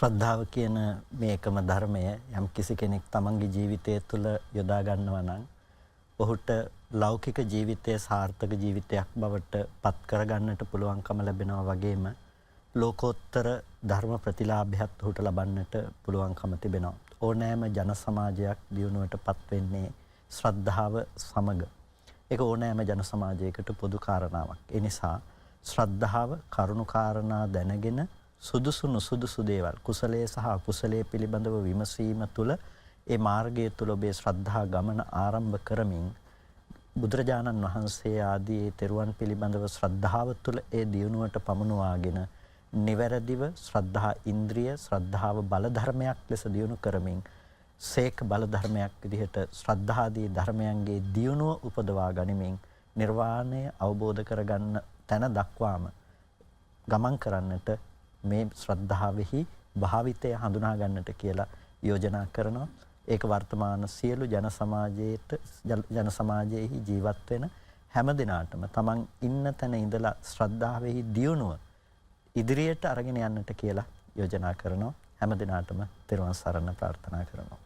ශ්‍රද්ධාව කියන මේ එකම ධර්මය යම් කිසි කෙනෙක් තමන්ගේ ජීවිතය තුළ යොදා ගන්නවා නම් ඔහුට ලෞකික ජීවිතය සාර්ථක ජීවිතයක් බවට පත් කරගන්නට පුළුවන්කම ලැබෙනවා වගේම ලෝකෝත්තර ධර්ම ප්‍රතිලාභයත් ඔහුට ලබන්නට පුළුවන්කම තිබෙනවා. ඕනෑම ජන සමාජයක් දියුණුවට පත් වෙන්නේ ශ්‍රද්ධාව සමග. ඒක ඕනෑම ජන සමාජයකට පොදු කාරණාවක්. ඒ නිසා ශ්‍රද්ධාව කරුණු කාරණා දැනගෙන සුදුසු නුසුදුසු දේවල් කුසලයේ සහ අකුසලයේ පිළිබඳව විමසීම තුළ ඒ මාර්ගය තුළ ඔබේ ශ්‍රද්ධා ගමන ආරම්භ කරමින් බුදුරජාණන් වහන්සේ ආදී ඒ තෙරුවන් පිළිබඳව ශ්‍රද්ධාව තුළ ඒ දියුණුවට පමුණවාගෙන නිවැරදිව ශ්‍රද්ධා ඉන්ද්‍රිය ශ්‍රද්ධාව බල ධර්මයක් ලෙස දියුණු කරමින් සේක බල ධර්මයක් විදිහට ශ්‍රද්ධාදී ධර්මයන්ගේ දියුණුව උපදවා ගනිමින් නිර්වාණය අවබෝධ කරගන්න තැන දක්වාම ගමන් කරන්නට මේ ශ්‍රද්ධාවෙහි භාවිතය හඳුනා ගන්නට කියලා යෝජනා කරනවා. ඒක වර්තමාන සියලු ජන සමාජයේහි ජීවත් වෙන හැම දිනාටම තමන් ඉන්න තැන ඉඳලා ශ්‍රද්ධාවෙහි දියුණුව ඉදිරියට අරගෙන යන්නට කියලා යෝජනා කරනවා. හැම දිනාටම තෙරුවන් සරණ ප්‍රාර්ථනා කරනවා.